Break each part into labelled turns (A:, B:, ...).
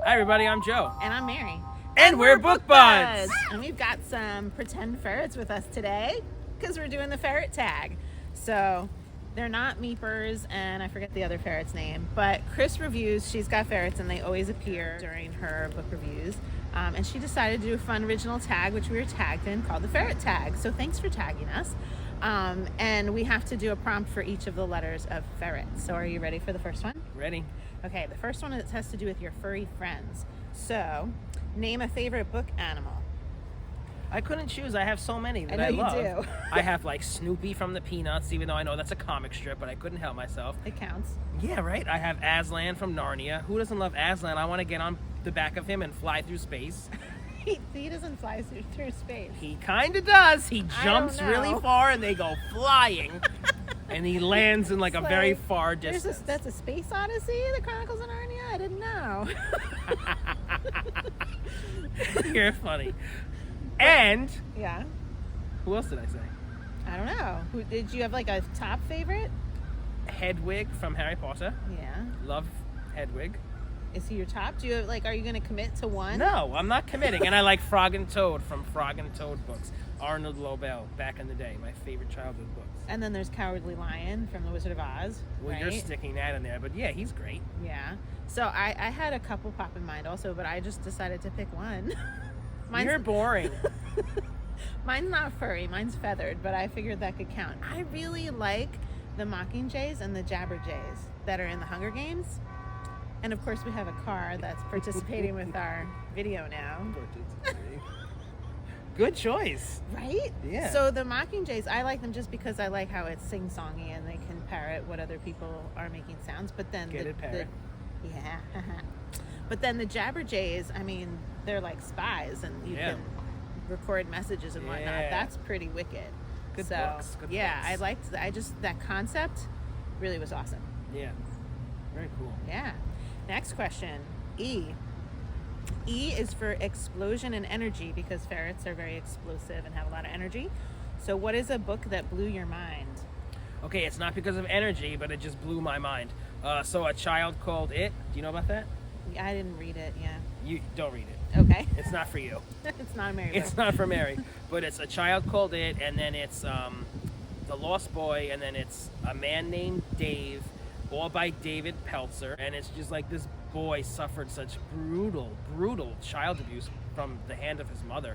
A: Hi everybody, I'm Joe.
B: And I'm Mary.
A: And we're Book Buds!
B: And we've got some pretend ferrets with us today because we're doing the ferret tag. So they're not meepers, and I forget the other ferret's name, but Kris reviews, she's got ferrets and they always appear during her book reviews. And she decided to do a fun original tag, which we were tagged in, called the ferret tag. So thanks for tagging us. And we have to do a prompt for each of the letters of ferret. So are you ready for the first one?
A: Ready?
B: Okay, the first one has to do with your furry friends. So, name a favorite book animal.
A: I couldn't choose. I have so many that
B: I
A: I
B: know
A: love.
B: you do.
A: I have like Snoopy from the Peanuts, even though I know that's a comic strip, but I couldn't help myself.
B: It counts.
A: Yeah, right? I have Aslan from Narnia. Who doesn't love Aslan? I want to get on the back of him and fly through space.
B: He doesn't fly through space.
A: He kind of does. He jumps really far and they go flying. And he lands in like a very far distance.
B: That's a space odyssey, the Chronicles of Narnia? I didn't know.
A: You're funny. And
B: yeah.
A: Who else did I say?
B: I don't know. Did you have like a top favorite?
A: Hedwig from Harry Potter.
B: Yeah.
A: Love Hedwig.
B: Is he your top? Do you are you going to commit to one?
A: No, I'm not committing. And I like Frog and Toad from Frog and Toad books. Arnold Lobel, back in the day, my favorite childhood books.
B: And then there's Cowardly Lion from The Wizard of Oz.
A: Well,
B: right?
A: You're sticking that in there, but yeah, he's great.
B: Yeah. So I had a couple pop in mind also, but I just decided to pick one.
A: You're boring.
B: Mine's not furry, mine's feathered, but I figured that could count. I really like the Mockingjays and the Jabberjays that are in the Hunger Games. And of course we have a car that's participating with our video now.
A: Good choice.
B: Right?
A: Yeah.
B: So the Mockingjays, I like them just because I like how it's sing-songy and they can parrot what other people are making sounds. But then yeah. But then the Jabberjays, I mean, they're like spies and you can record messages and whatnot.
A: Yeah.
B: That's pretty wicked.
A: Good books. Good
B: yeah,
A: books.
B: I liked that concept really was awesome.
A: Yeah. Very cool.
B: Yeah. Next question. E is for explosion and energy because ferrets are very explosive and have a lot of energy. So what is a book that blew your mind?
A: Okay, it's not because of energy, but it just blew my mind. So A Child Called It. Do you know about that?
B: I didn't read it, yeah.
A: You don't read it.
B: Okay.
A: It's not for you.
B: It's not a Mary book.
A: It's not for Mary. But it's A Child Called It, and then it's The Lost Boy, and then it's A Man Named Dave, all by David Peltzer. And it's just like this boy suffered such brutal child abuse from the hand of his mother.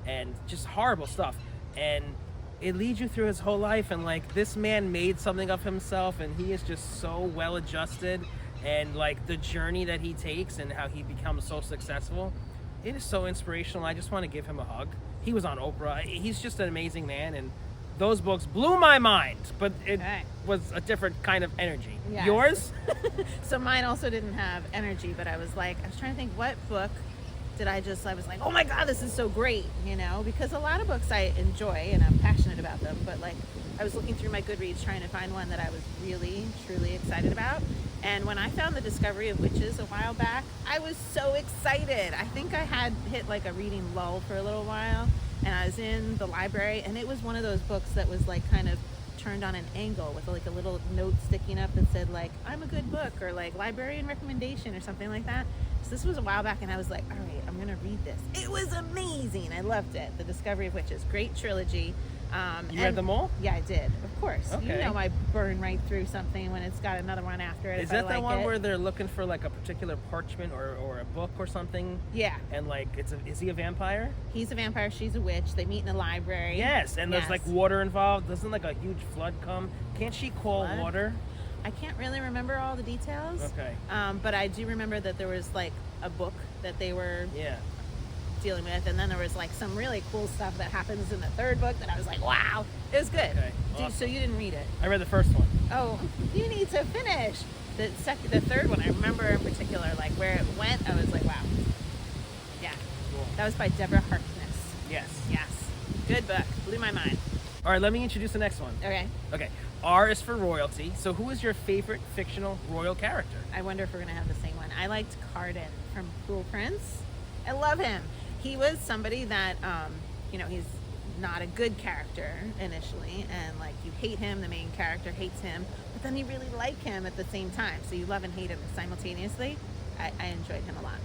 A: And just horrible stuff. And it leads you through his whole life, and like this man made something of himself, and he is just so well adjusted, and like the journey that he takes and how he becomes so successful, it is so inspirational. I just want to give him a hug. He was on Oprah. He's just an amazing man, and those books blew my mind, but it was a different kind of energy.
B: Yes.
A: Yours?
B: So mine also didn't have energy, but I was trying to think what book I was like, oh my God, this is so great, because a lot of books I enjoy and I'm passionate about them, but like I was looking through my Goodreads trying to find one that I was really, truly excited about. And when I found The Discovery of Witches a while back, I was so excited. I think I had hit like a reading lull for a little while, and I was in the library, and it was one of those books that was like kind of turned on an angle with like a little note sticking up that said like, I'm a good book, or like librarian recommendation or something like that. So this was a while back, and I was like, all right, I'm gonna read this. It was amazing. I loved it. The Discovery of Witches, great trilogy.
A: You read them all?
B: Yeah, I did, of course.
A: Okay.
B: I burn right through something when it's got another one after it.
A: Is that the one where they're looking for like a particular parchment or a book or something?
B: Yeah.
A: And like is he a vampire?
B: He's a vampire, she's a witch. They meet in a library.
A: Yes, and there's like water involved. Doesn't like a huge flood come? Can't she call water?
B: I can't really remember all the details.
A: Okay.
B: But I do remember that there was like a book that they were dealing with, and then there was like some really cool stuff that happens in the third book that I was like, wow, it was good.
A: Okay, awesome.
B: So you didn't read it?
A: I read the first one.
B: Oh, you need to finish. The third one, I remember in particular, like where it went, I was like, wow. Yeah.
A: Cool.
B: That was by Deborah Harkness.
A: Yes.
B: Good book. Blew my mind.
A: All right, let me introduce the next one. Okay. R is for royalty. So who is your favorite fictional royal character?
B: I wonder if we're going to have the same one. I liked Cardan from Cruel Prince. I love him. He was somebody that, he's not a good character initially, and like you hate him, the main character hates him, but then you really like him at the same time. So you love and hate him simultaneously. I enjoyed him a lot.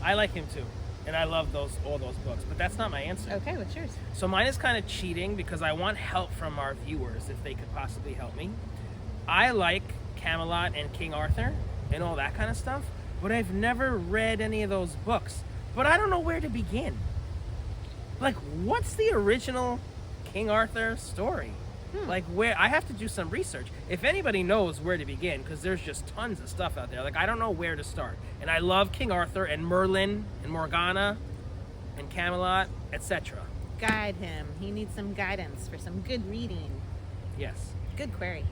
A: I like him too. And I love all those books, but that's not my answer.
B: Okay, what's yours?
A: So mine is kind of cheating because I want help from our viewers if they could possibly help me. I like Camelot and King Arthur and all that kind of stuff, but I've never read any of those books. But I don't know where to begin. Like, what's the original King Arthur story? Like, where I have to do some research. If anybody knows where to begin, because there's just tons of stuff out there. Like, I don't know where to start. And I love King Arthur and Merlin and Morgana and Camelot, etc.
B: Guide him. He needs some guidance for some good reading.
A: Yes.
B: Good query.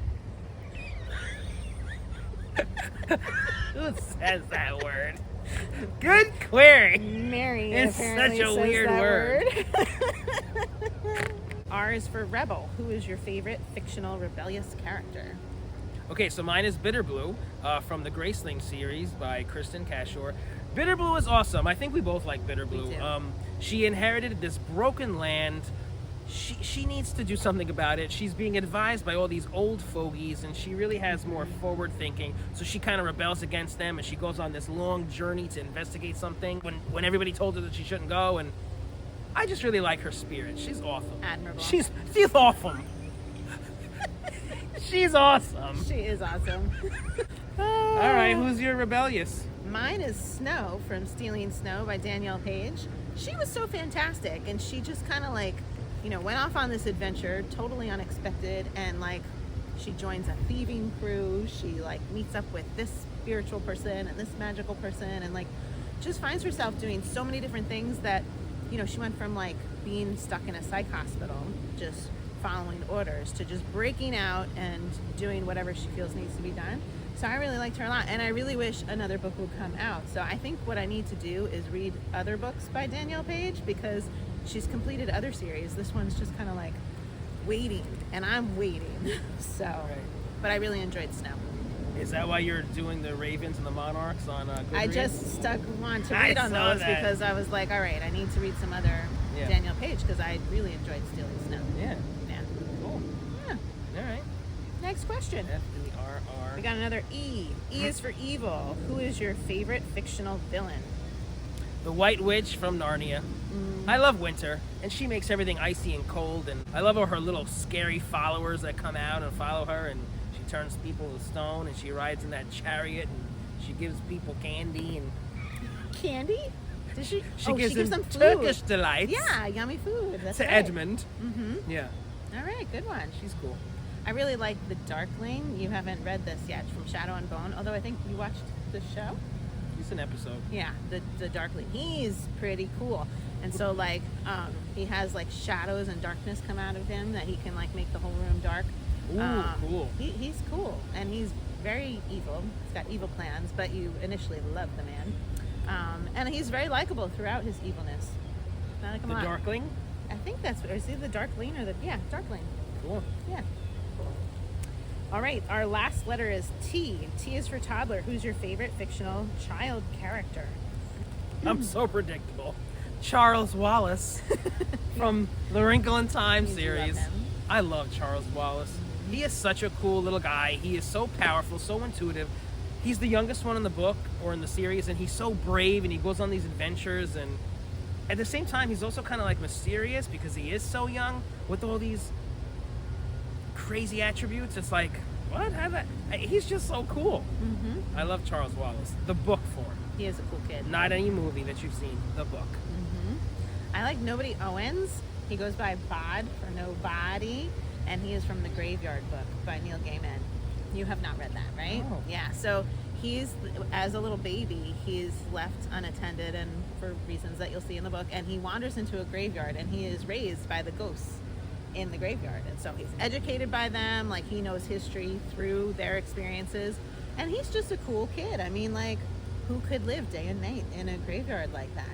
A: Who says that word? Good query.
B: Mary.
A: It's
B: apparently
A: such a
B: says
A: weird
B: that
A: word.
B: R is for rebel. Who is your favorite fictional rebellious character?
A: Okay, so mine is Bitterblue from the Graceling series by Kristen Cashore. Bitterblue is awesome. I think we both like Bitterblue.
B: Me too.
A: She inherited this broken land. She needs to do something about it. She's being advised by all these old fogies, and she really has more forward thinking. So she kind of rebels against them, and she goes on this long journey to investigate something when everybody told her that she shouldn't go. And I just really like her spirit. She's awesome.
B: Admirable.
A: She's awesome. She's awesome.
B: She is awesome.
A: All right, who's your rebellious?
B: Mine is Snow from Stealing Snow by Danielle Page. She was so fantastic, and she just kind of like, went off on this adventure, totally unexpected, and like she joins a thieving crew. She like meets up with this spiritual person and this magical person, and like just finds herself doing so many different things that, she went from like being stuck in a psych hospital, just following orders, to just breaking out and doing whatever she feels needs to be done. So I really liked her a lot, and I really wish another book would come out. So I think what I need to do is read other books by Danielle Page, because she's completed other series. This one's just kind of like waiting, and I'm waiting. So, but I really enjoyed Snow.
A: Is that why you're doing the Ravens and the Monarchs on Goodreads?
B: I just want to read on those because I was like, all right, I need to read some other Danielle Page, because I really enjoyed Stealing Snow.
A: Yeah.
B: Yeah.
A: Cool.
B: Yeah.
A: All right.
B: Next question.
A: FERR.
B: We got another E. E is for evil. Who is your favorite fictional villain?
A: The White Witch from Narnia. I love winter, and she makes everything icy and cold, and I love all her little scary followers that come out and follow her, and she turns people to stone, and she rides in that chariot, and she gives people candy and
B: Candy? Does she?
A: She gives them
B: food.
A: Turkish delights.
B: Yeah, yummy food. That's
A: to
B: right.
A: Edmund.
B: Mm-hmm.
A: Yeah.
B: All right, good one.
A: She's cool.
B: I really like The Darkling. You haven't read this yet, from Shadow and Bone, although I think you watched the show.
A: It's an episode.
B: Yeah, the Darkling. He's pretty cool. And so like he has like shadows and darkness come out of him that he can like make the whole room dark.
A: Ooh, cool.
B: He's cool, and he's very evil. He's got evil plans, but you initially love the man. And he's very likable throughout his evilness. I like him a lot.
A: Darkling?
B: I think that's, is he the Darkling or Darkling.
A: Cool.
B: Yeah. All right, our last letter is T. T is for toddler. Who's your favorite fictional child character?
A: I'm so predictable. Charles Wallace from the Wrinkle in Time series. I love Charles Wallace. He is such a cool little guy. He is so powerful, so intuitive. He's the youngest one in the book or in the series, and he's so brave, and he goes on these adventures, and at the same time he's also kind of like mysterious because he is so young with all these crazy attributes. It's like, what? He's just so cool.
B: Mm-hmm.
A: I love Charles Wallace. The book form.
B: He is a cool kid.
A: Not any movie that you've seen. The book.
B: Mm-hmm. I like Nobody Owens. He goes by Bod for Nobody, and he is from the Graveyard book by Neil Gaiman. You have not read that, right?
A: Oh.
B: Yeah. So he's, as a little baby, he's left unattended, and for reasons that you'll see in the book, and he wanders into a graveyard, and he is raised by the ghosts in the graveyard, and so he's educated by them. Like, he knows history through their experiences, and he's just a cool kid. I mean, like, who could live day and night in a graveyard like that,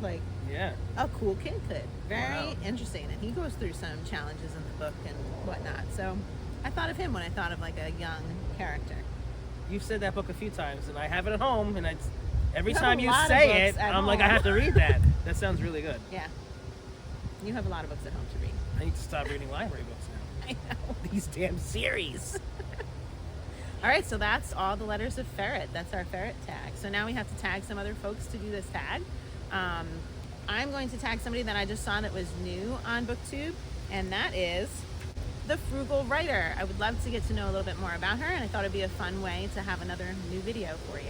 B: like
A: Yeah.
B: a cool kid could. Very
A: Wow.
B: interesting, and he goes through some challenges in the book and whatnot. So I thought of him when I thought of like a young character.
A: You've said that book a few times, and I have it at home, and every
B: You have
A: time
B: a
A: you
B: lot of
A: say
B: books
A: it,
B: at
A: I'm like, I
B: home.
A: have to read that. That sounds really good.
B: Yeah, you have a lot of books at home to read.
A: I need to stop reading library books now.
B: I know.
A: These damn series.
B: All right, so that's all the letters of ferret. That's our ferret tag. So now we have to tag some other folks to do this tag. I'm going to tag somebody that I just saw that was new on BookTube, and that is the Frugal Writer. I would love to get to know a little bit more about her, and I thought it'd be a fun way to have another new video for you.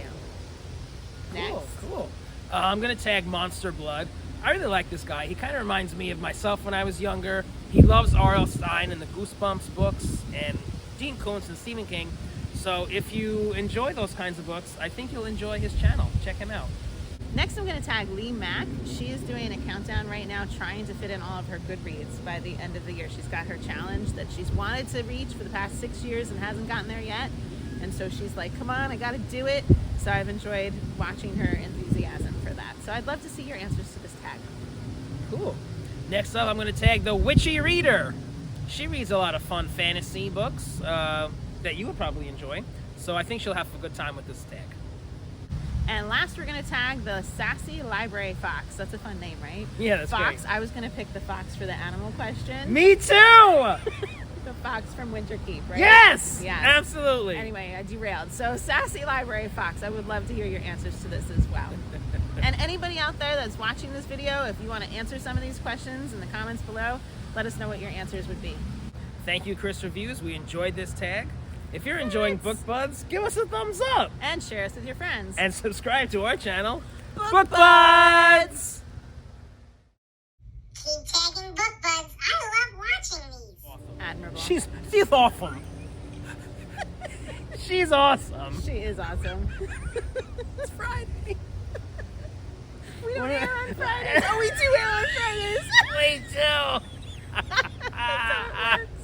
B: Next.
A: Cool. I'm gonna tag Monster Blood. I really like this guy. He kind of reminds me of myself when I was younger. He loves R.L. Stine and the Goosebumps books and Dean Koontz and Stephen King. So if you enjoy those kinds of books, I think you'll enjoy his channel. Check him out.
B: Next, I'm going to tag Lee Mack. She is doing a countdown right now, trying to fit in all of her Goodreads by the end of the year. She's got her challenge that she's wanted to reach for the past 6 years and hasn't gotten there yet. And so she's like, come on, I got to do it. So I've enjoyed watching her enthusiasm for that. So I'd love to see your answers to this tag.
A: Cool. Next up, I'm going to tag the Witchy Reader. She reads a lot of fun fantasy books that you would probably enjoy. So I think she'll have a good time with this tag.
B: And last, we're going to tag the Sassy Library Fox. That's a fun name, right?
A: Yeah, that's
B: Fox.
A: great.
B: I was going to pick the fox for the animal question.
A: Me too!
B: The fox from Winterkeep, right?
A: Yes!
B: Yes.
A: Absolutely.
B: Anyway, I derailed. So, Sassy Library Fox, I would love to hear your answers to this as well. And anybody out there that's watching this video, if you want to answer some of these questions in the comments below, let us know what your answers would be.
A: Thank you, Kris Reviews. We enjoyed this tag. If you're enjoying Book Buds, give us a thumbs up.
B: And share us with your friends.
A: And subscribe to our channel,
B: Book Buds!
C: Keep tagging Book Buds. I love watching these.
B: Admirable.
A: She's awesome. She's awesome.
B: She is awesome.
A: It's Friday.
B: We don't air on Fridays. Oh, we do air on Fridays.
A: We do.
B: That's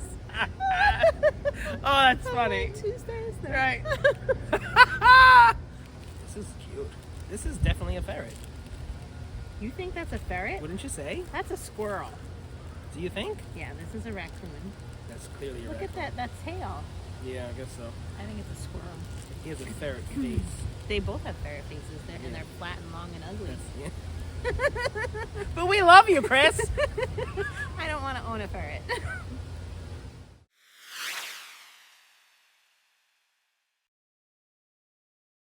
A: Oh, that's funny.
B: Tuesdays. Though.
A: Right. This is cute. This is definitely a ferret.
B: You think that's a ferret?
A: Wouldn't you say?
B: That's a squirrel.
A: Do you think?
B: Yeah, this is a raccoon.
A: That's clearly a
B: Look
A: raccoon.
B: at that tail.
A: Yeah, I guess so.
B: I think it's a squirrel.
A: He has a ferret face.
B: They both have ferret faces, and they're flat and long and ugly.
A: Yeah. But we love you, Kris.
B: I don't want to own a ferret.